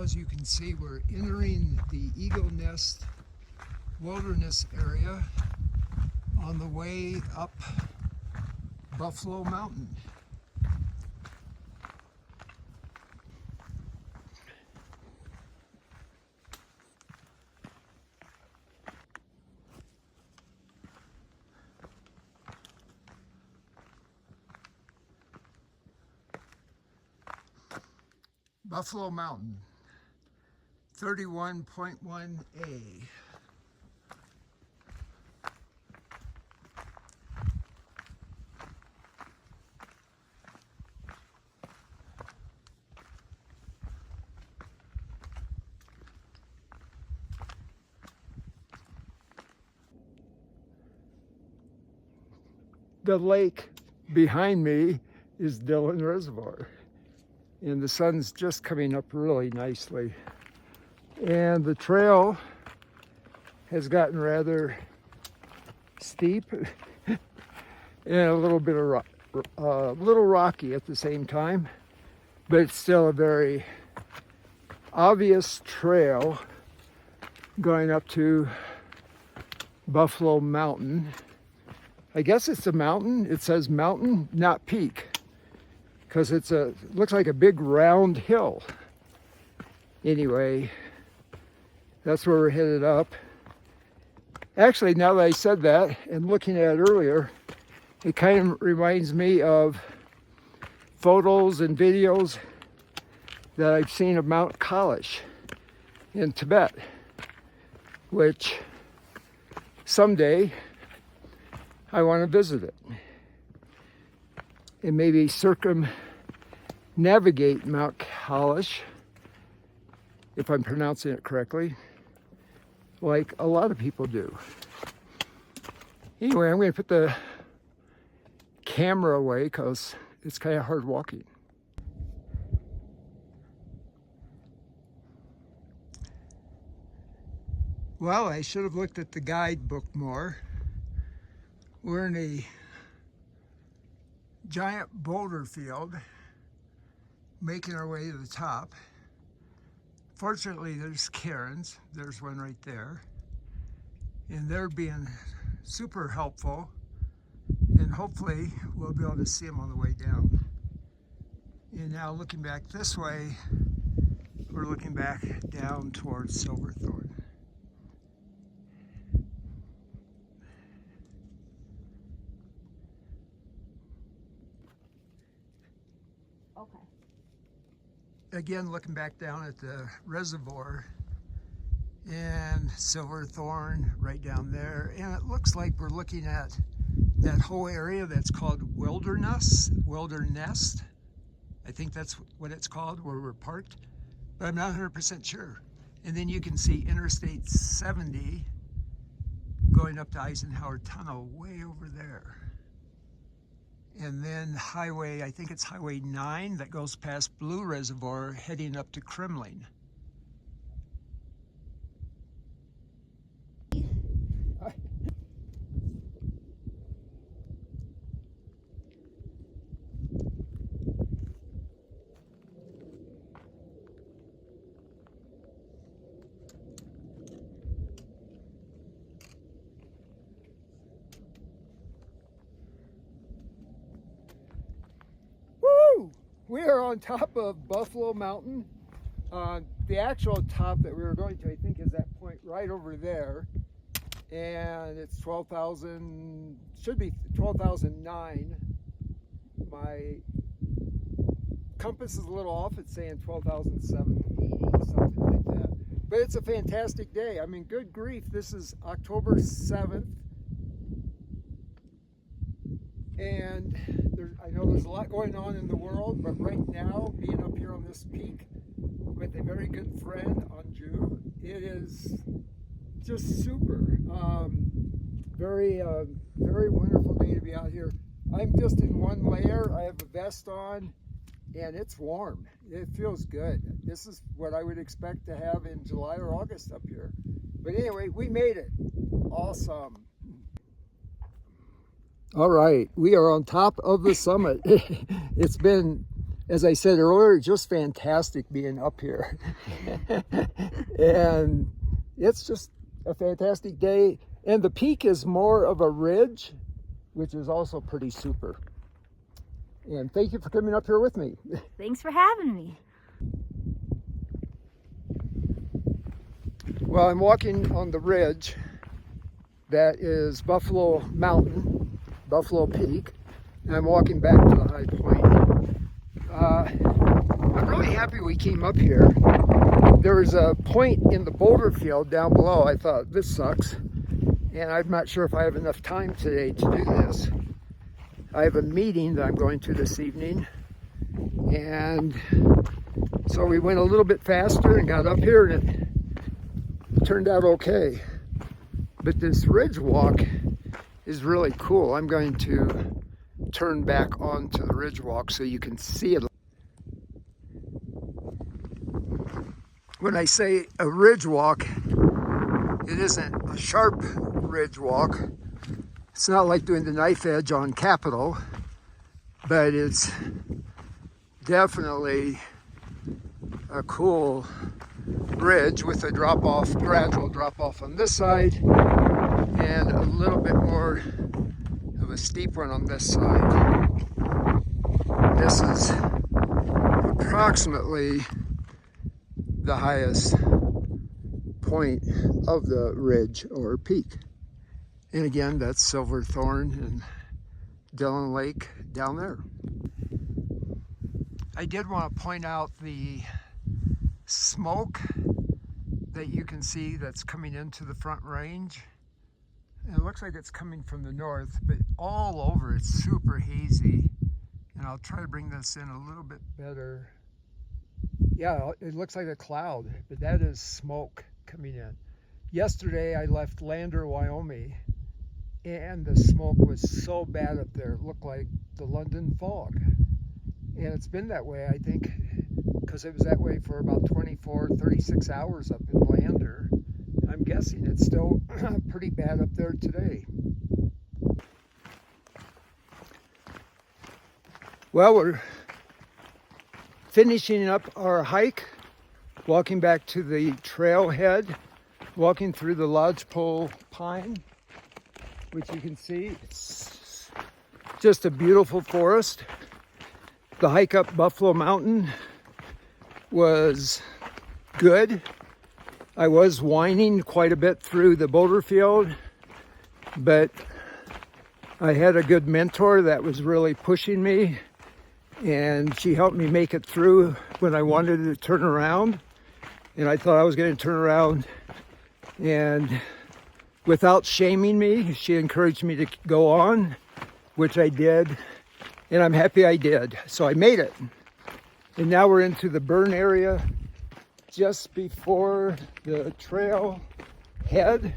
Now, as you can see, we're entering the Eagle Nest Wilderness area on the way up Buffalo Mountain. Buffalo Mountain, 31.1A. The lake behind me is Dillon Reservoir, and the sun's just coming up really nicely. And the trail has gotten rather steep and a little bit of little rocky at the same time, but it's still a very obvious trail going up to Buffalo Mountain. I guess it's a mountain. It says mountain, not peak, because it looks like a big round hill. Anyway, that's where we're headed up. Actually, now that I said that and looking at it earlier, it kind of reminds me of photos and videos that I've seen of Mount Kailash in Tibet, which someday I want to visit it and maybe circumnavigate Mount Kailash, if I'm pronouncing it correctly, like a lot of people do. Anyway, I'm going to put the camera away because it's kind of hard walking. Well, I should have looked at the guidebook more. We're in a giant boulder field, making our way to the top. Fortunately, there's cairns. There's one right there. And they're being super helpful. And hopefully, we'll be able to see them on the way down. And now looking back this way, we're looking back down towards Silverthorne. Okay. Again, looking back down at the reservoir and Silverthorne right down there, and it looks like we're looking at that whole area that's called Wilderness. I think that's what it's called, where we're parked, but I'm not 100% sure. And then you can see Interstate 70 going up to Eisenhower Tunnel way over there. And then highway, I think it's Highway 9 that goes past Blue Reservoir heading up to Kremling. We are on top of Buffalo Mountain. The actual top that we were going to, I think, is that point right over there. And it's 12,000, should be 12,009. My compass is a little off. It's saying 12,780, something like that. But it's a fantastic day. I mean, good grief. This is October 7th. And I know there's a lot going on in the world, but right now, being up here on this peak with a very good friend, Anju, it is just super. Very wonderful day to be out here. I'm just in one layer. I have a vest on, and it's warm. It feels good. This is what I would expect to have in July or August up here. But anyway, we made it. Awesome. All right, we are on top of the summit. It's been as I said earlier, just fantastic being up here. And it's just a fantastic day. And the peak is more of a ridge, which is also pretty super. And thank you for coming up here with me. Thanks for having me. Well, I'm walking on the ridge that is Buffalo Mountain, Buffalo Peak, and I'm walking back to the high point. I'm really happy we came up here. There was a point in the boulder field down below. I thought, this sucks, and I'm not sure if I have enough time today to do this. I have a meeting that I'm going to this evening, and so we went a little bit faster and got up here, and it turned out okay. But this ridge walk is really cool. I'm going to turn back onto the ridge walk so you can see it. When I say a ridge walk, it isn't a sharp ridge walk. It's not like doing the knife edge on Capitol, but it's definitely a cool ridge with a drop-off, gradual drop-off on this side, and a little bit more of a steep one on this side. This is approximately the highest point of the ridge or peak. And again, that's Silverthorne and Dillon Lake down there. I did want to point out the smoke that you can see that's coming into the Front Range. And it looks like it's coming from the north, but all over it's super hazy. And I'll try to bring this in a little bit better. Yeah, it looks like a cloud, but that is smoke coming in. Yesterday I left Lander, Wyoming, and the smoke was so bad up there, it looked like the London fog. And it's been that way, I think, because it was that way for about 24, 36 hours up in Lander. I'm guessing it's still pretty bad up there today. Well, we're finishing up our hike, walking back to the trailhead, walking through the lodgepole pine, which you can see. It's just a beautiful forest. The hike up Buffalo Mountain was good. I was whining quite a bit through the boulder field, but I had a good mentor that was really pushing me, and she helped me make it through when I wanted to turn around. And I thought I was going to turn around, and without shaming me, she encouraged me to go on, which I did, and I'm happy I did. So I made it. And now we're into the burn area just before the trail head.